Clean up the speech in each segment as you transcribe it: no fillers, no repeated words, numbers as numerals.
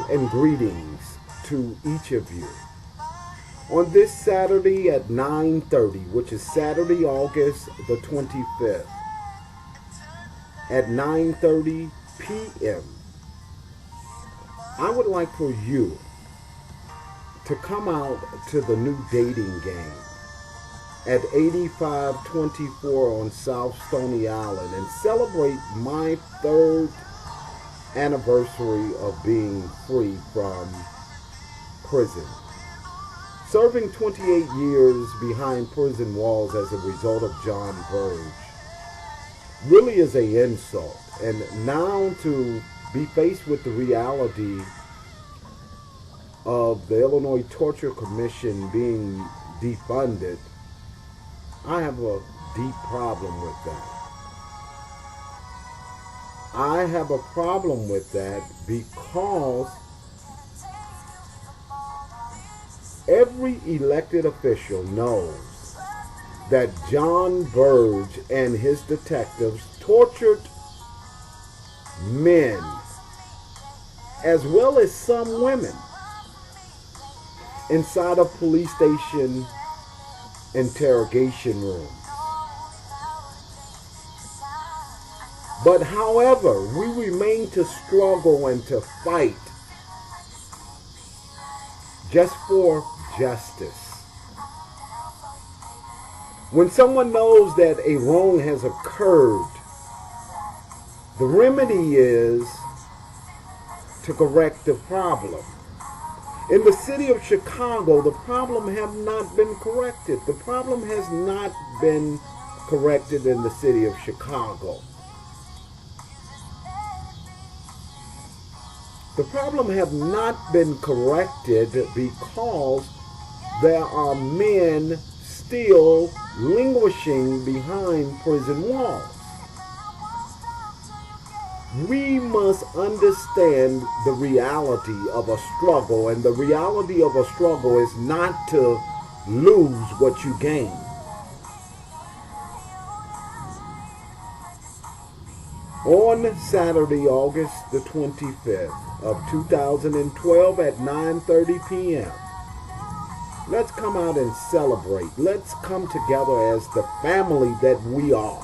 and greetings to each of you. On this Saturday at 9:30, which is Saturday, August the 25th, at 9:30 p.m., I would like for you to come out to the new dating game at 8524 on South Stony Island and celebrate my 3rd anniversary of being free from prison. Serving 28 years behind prison walls as a result of John Burge really is an insult. And now to be faced with the reality of the Illinois Torture Commission being defunded, I have a deep problem with that. I have a problem with that because every elected official knows that John Burge and his detectives tortured men as well as some women inside of police station interrogation rooms. But however, we remain to struggle and to fight just for justice. When someone knows that a wrong has occurred, the remedy is to correct the problem. In the city of Chicago, the problem has not been corrected. The problem has not been corrected in the city of Chicago. The problem have not been corrected because there are men still languishing behind prison walls. We must understand the reality of a struggle, and the reality of a struggle is not to lose what you gain. On Saturday, August the 25th of 2012 at 9:30 p.m., let's come out and celebrate. Let's come together as the family that we are.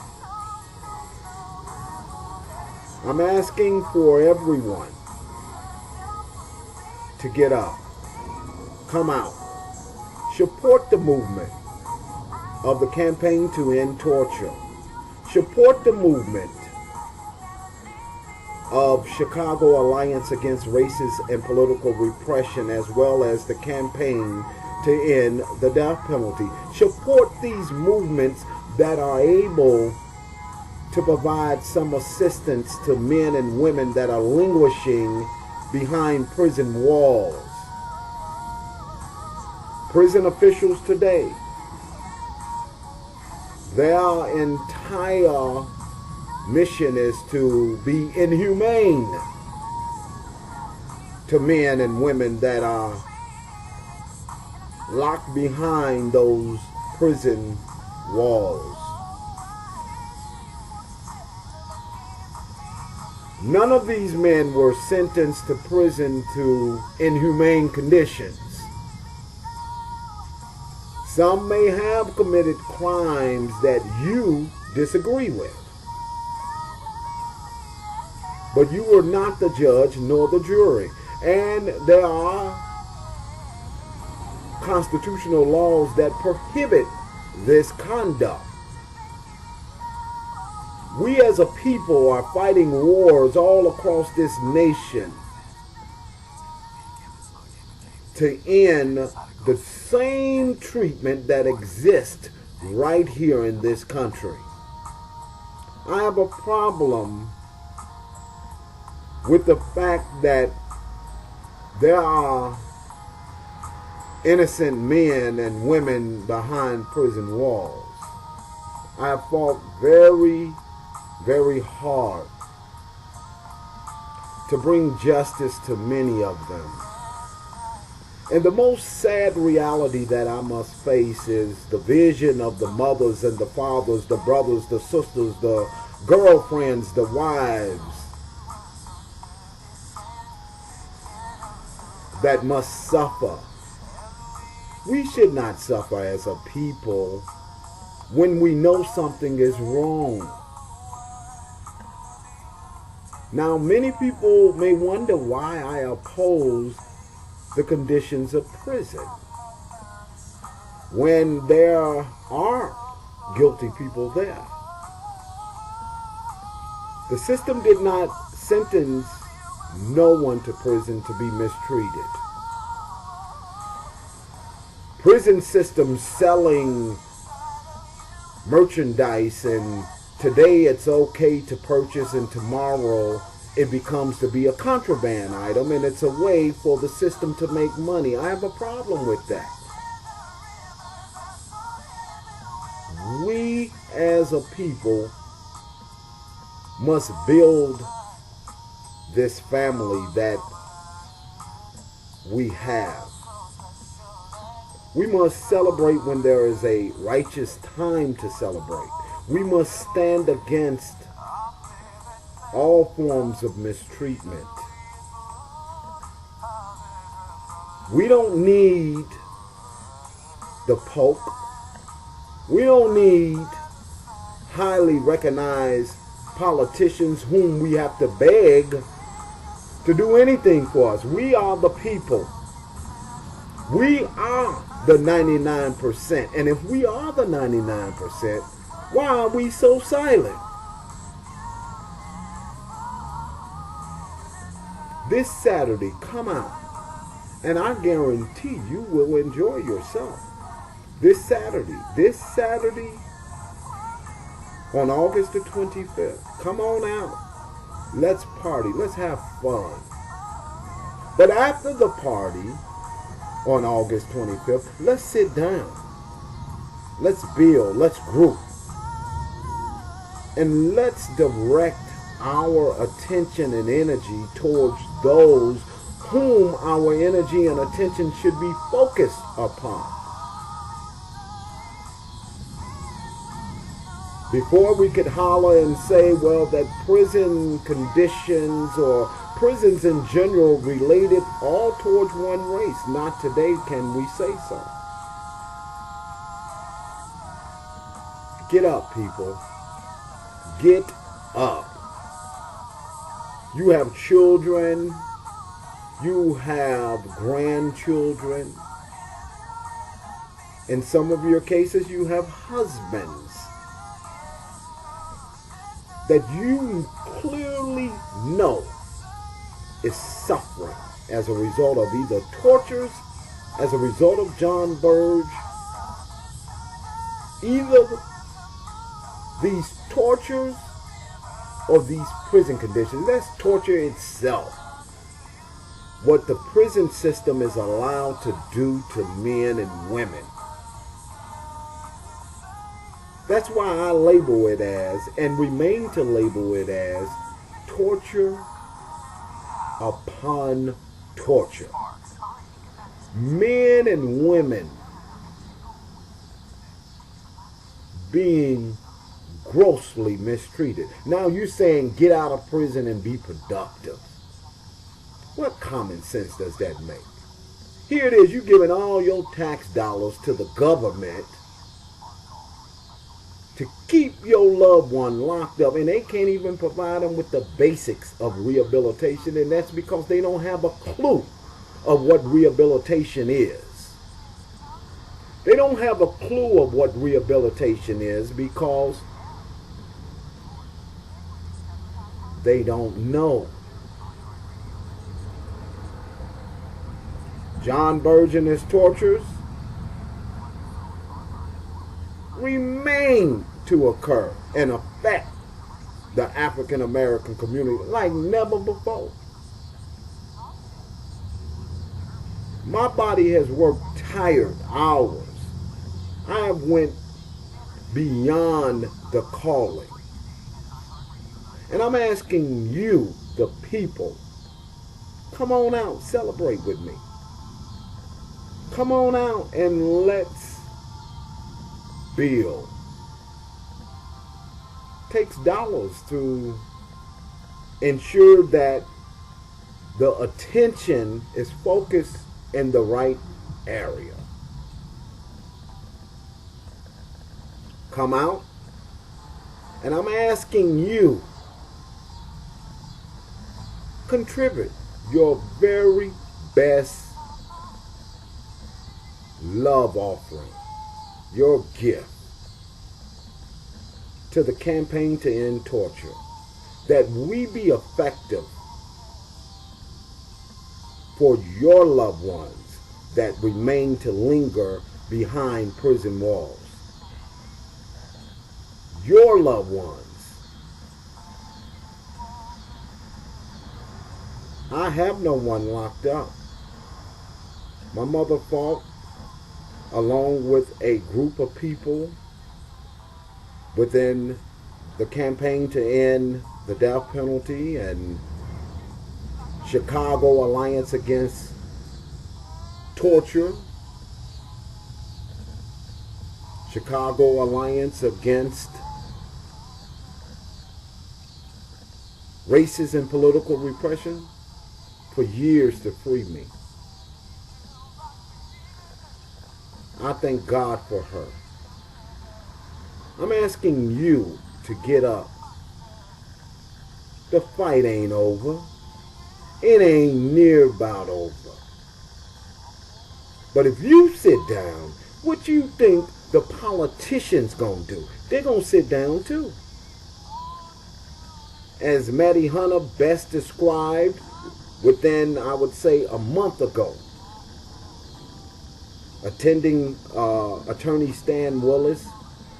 I'm asking for everyone to get up, come out, support the movement of the campaign to end torture, support the movement of Chicago Alliance Against Racist and Political Repression, as well as the campaign to end the death penalty. Support these movements that are able to provide some assistance to men and women that are languishing behind prison walls. Prison officials today, their entire mission is to be inhumane to men and women that are locked behind those prison walls. None of these men were sentenced to prison to inhumane conditions. Some may have committed crimes that you disagree with, but you were not the judge nor the jury. And there are constitutional laws that prohibit this conduct. We as a people are fighting wars all across this nation to end the same treatment that exists right here in this country. I have a problem with the fact that there are innocent men and women behind prison walls. I have fought very, very hard to bring justice to many of them. And the most sad reality that I must face is the vision of the mothers and the fathers, the brothers, the sisters, the girlfriends, the wives, that must suffer. We should not suffer as a people when we know something is wrong. Now, many people may wonder why I oppose the conditions of prison when there are guilty people there. The system did not sentence no one to prison to be mistreated. Prison systems selling merchandise, and today it's okay to purchase and tomorrow it becomes to be a contraband item, and it's a way for the system to make money. I have a problem with that. We as a people must build this family that we have. We must celebrate when there is a righteous time to celebrate. We must stand against all forms of mistreatment. We don't need the Pope. We don't need highly recognized politicians whom we have to beg to do anything for us. We are the people. We are the 99%. And if we are the 99%, why are we so silent? This Saturday, come out, and I guarantee you will enjoy yourself. This Saturday on August the 25th, come on out. Let's party. Let's have fun. But after the party on August 25th, let's sit down. Let's build. Let's group. And let's direct our attention and energy towards those whom our energy and attention should be focused upon. Before we could holler and say, well, that prison conditions or prisons in general related all towards one race. Not today can we say so. Get up, people. Get up. You have children. You have grandchildren. In some of your cases, you have husbands that you clearly know is suffering as a result of either tortures, as a result of John Burge, either these tortures or these prison conditions. That's torture itself. What the prison system is allowed to do to men and women. That's why I label it as, and remain to label it as, torture upon torture. Men and women being grossly mistreated. Now you're saying get out of prison and be productive. What common sense does that make? Here it is, you're giving all your tax dollars to the government to keep your loved one locked up, and they can't even provide them with the basics of rehabilitation, and that's because they don't have a clue of what rehabilitation is. They don't have a clue of what rehabilitation is because they don't know. John Burge and his tortures remain to occur and affect the African American community like never before. My body has worked tired hours. I have went beyond the calling. And I'm asking you, the people, come on out, celebrate with me. Come on out and let's build. It takes dollars to ensure that the attention is focused in the right area. Come out, and I'm asking you, contribute your very best love offering, your gift to the campaign to end torture, that we be effective for your loved ones that remain to linger behind prison walls. Your loved ones. I have no one locked up. My mother fought along with a group of people within the campaign to end the death penalty and Chicago Alliance Against Torture, Chicago Alliance Against Racist and Political Repression, for years to free me. I thank God for her. I'm asking you to get up. The fight ain't over. It ain't near about over. But if you sit down, what you think the politicians gonna do? They're gonna sit down too. As Maddie Hunter best described within, I would say, a month ago, attending Attorney Stan Willis,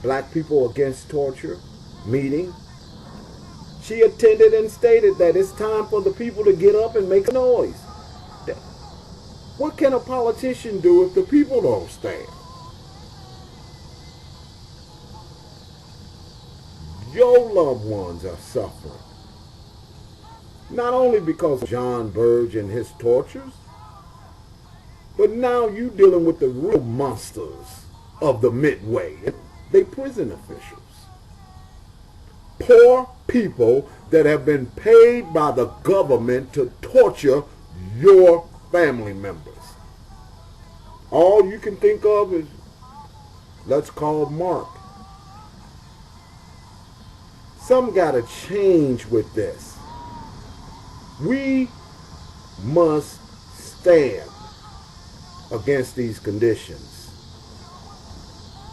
Black People Against Torture meeting, she attended and stated that it's time for the people to get up and make a noise. What can a politician do if the people don't stand? Your loved ones are suffering. Not only because of John Burge and his tortures, but now you dealing with the real monsters of the Midway. They prison officials. Poor people that have been paid by the government to torture your family members. All you can think of is, let's call Mark. Some gotta change with this. We must stand against these conditions.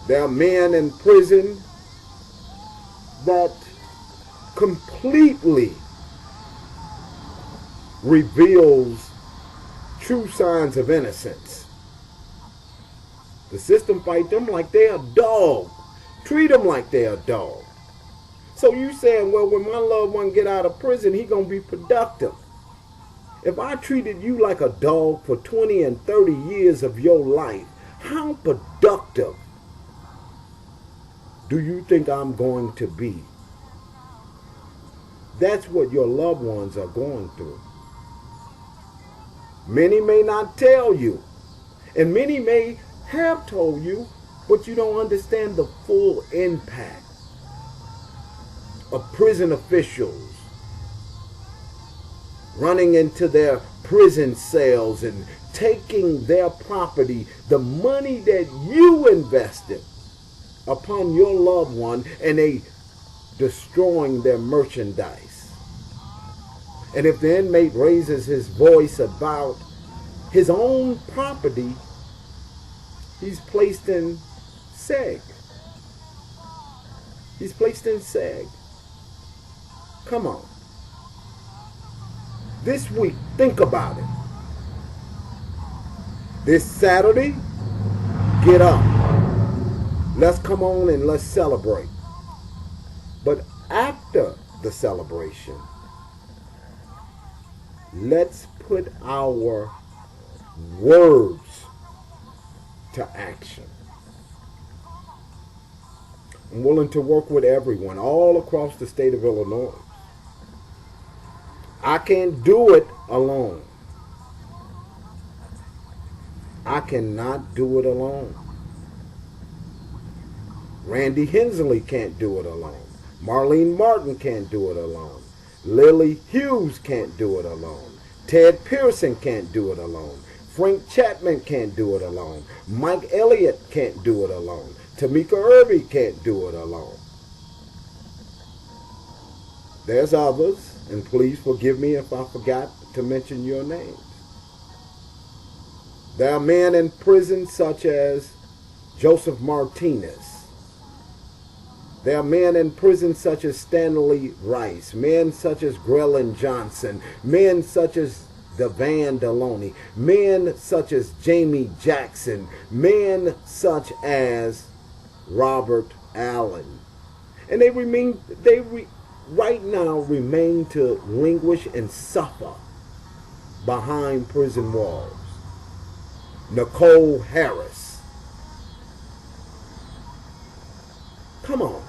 There are men in prison that completely reveals true signs of innocence. The system fight them like they're a dog. Treat them like they're a dog. So you saying, well, when my loved one get out of prison, he gonna be productive. If I treated you like a dog for 20 and 30 years of your life, how productive do you think I'm going to be? That's what your loved ones are going through. Many may not tell you, and many may have told you, but you don't understand the full impact of prison officials running into their prison cells and taking their property, the money that you invested upon your loved one, and they destroying their merchandise. And if the inmate raises his voice about his own property, he's placed in seg. He's placed in seg. Come on. This week, think about it. This Saturday, get up. Let's come on and let's celebrate. But after the celebration, let's put our words to action. I'm willing to work with everyone all across the state of Illinois. I can't do it alone. I cannot do it alone. Randy Hensley can't do it alone. Marlene Martin can't do it alone. Lily Hughes can't do it alone. Ted Pearson can't do it alone. Frank Chapman can't do it alone. Mike Elliott can't do it alone. Tamika Irby can't do it alone. There's others, and please forgive me if I forgot to mention your names. There are men in prison such as Joseph Martinez. There are men in prison such as Stanley Rice, men such as Grelin Johnson, men such as Devan Deloney, men such as Jamie Jackson, men such as Robert Allen. And right now remain to languish and suffer behind prison walls. Nicole Harris. Come on.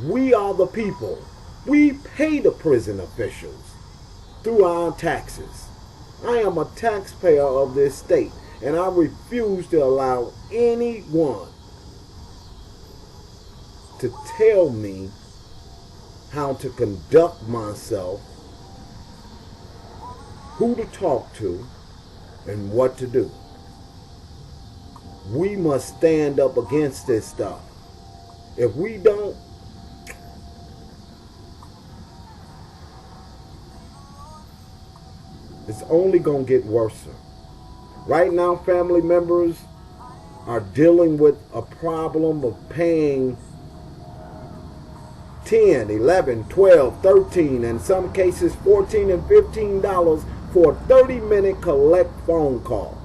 We are the people. We pay the prison officials through our taxes. I am a taxpayer of this state, and I refuse to allow anyone to tell me how to conduct myself, who to talk to, and what to do. We must stand up against this stuff. If we don't, it's only going to get worse. Right now, family members are dealing with a problem of paying $10, $11, $12, $13, in some cases $14 and $15 for a 30-minute collect phone call.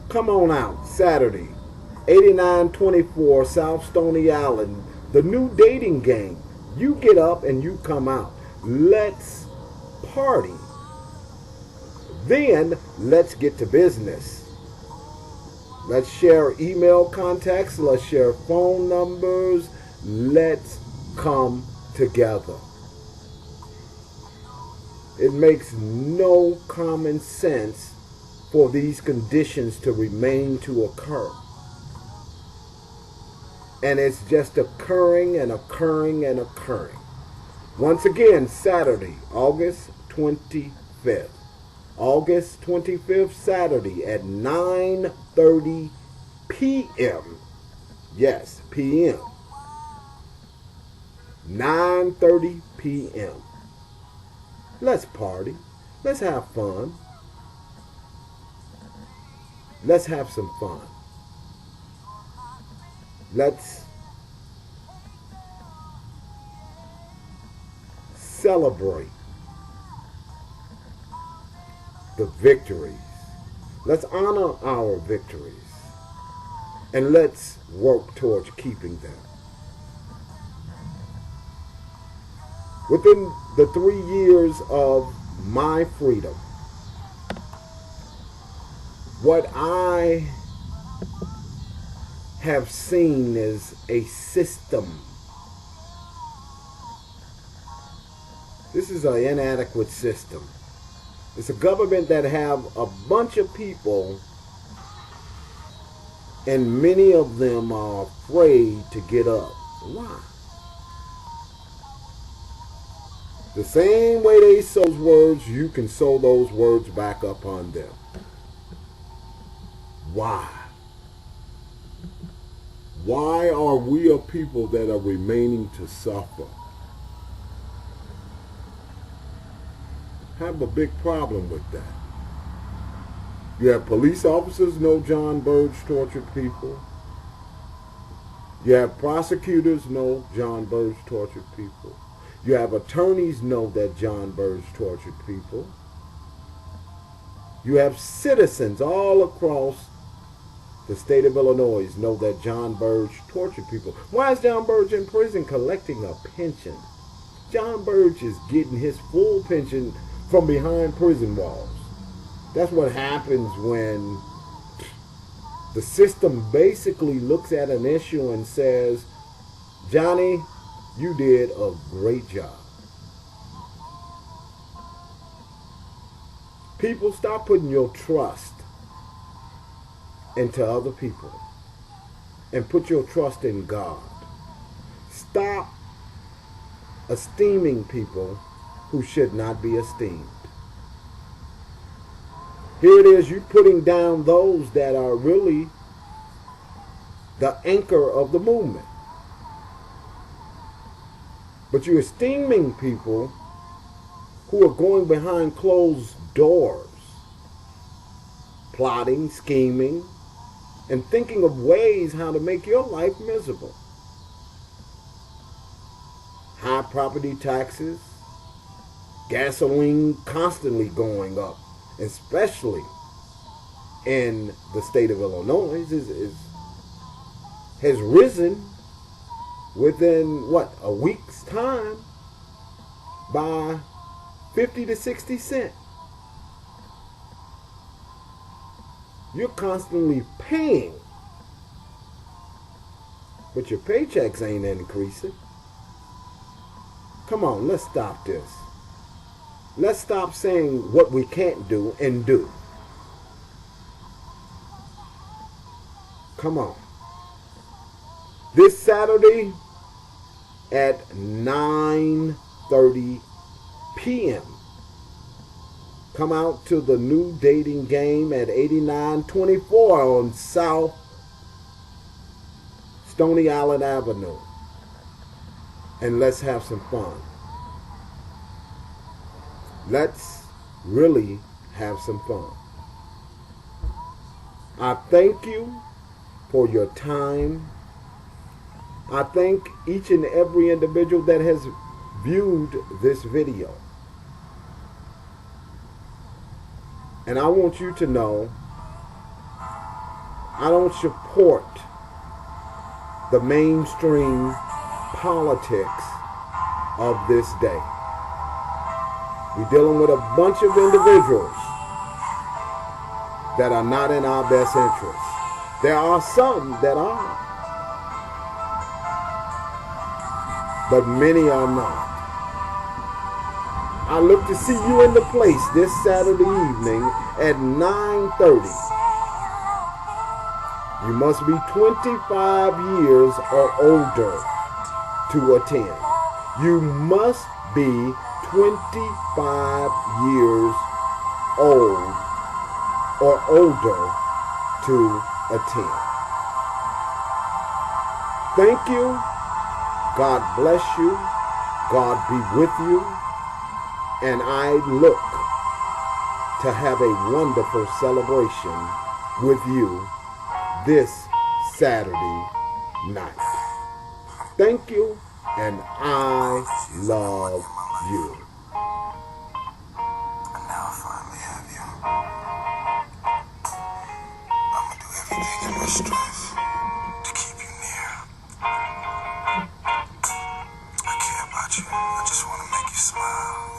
Come on out, Saturday, 8924 South Stony Island, the new dating game. You get up and you come out. Let's party. Then let's get to business. Let's share email contacts. Let's share phone numbers. Let's come together. It makes no common sense for these conditions to remain to occur. And it's just occurring and occurring and occurring. Once again, Saturday, August 25th. August 25th, Saturday at 9:30 p.m. Yes, p.m. 9:30 p.m. Let's party. Let's have fun. Let's have some fun. Let's celebrate the victories. Let's honor our victories. And let's work towards keeping them. Within the 3 years of my freedom, what I have seen is a system. This is an inadequate system. It's a government that have a bunch of people, and many of them are afraid to get up. Why? The same way they sow those words, you can sow those words back up on them. Why? Why are we a people that are remaining to suffer? Have a big problem with that. You have police officers know John Burge tortured people. You have prosecutors know John Burge tortured people. You have attorneys know that John Burge tortured people. You have citizens all across the state of Illinois know that John Burge tortured people. Why is John Burge in prison collecting a pension? John Burge is getting his full pension from behind prison walls. That's what happens when the system basically looks at an issue and says, Johnny, you did a great job. People, stop putting your trust into other people and put your trust in God. Stop esteeming people who should not be esteemed. Here it is, you putting down those that are really the anchor of the movement. But you're esteeming people who are going behind closed doors, plotting, scheming, and thinking of ways how to make your life miserable. High property taxes, gasoline constantly going up, especially in the state of Illinois, has risen within, a week's time by 50 to 60 cents. You're constantly paying, but your paychecks ain't increasing. Come on, let's stop this. Let's stop saying what we can't do and do. Come on. This Saturday at 9:30 p.m. come out to the new dating game at 8924 on South Stony Island Avenue. And let's have some fun. Let's really have some fun. I thank you for your time. I thank each and every individual that has viewed this video. And I want you to know, I don't support the mainstream politics of this day. We're dealing with a bunch of individuals that are not in our best interest. There are some that are, but many are not. I look to see you in the place this Saturday evening at 9:30. You must be 25 years or older to attend. You must be 25 years old or older to attend. Thank you. God bless you. God be with you. And I look to have a wonderful celebration with you this Saturday night. Thank you, and I love you. And now I finally have you. I'm gonna do everything in my strength to keep you near. I care about you. I just want to make you smile.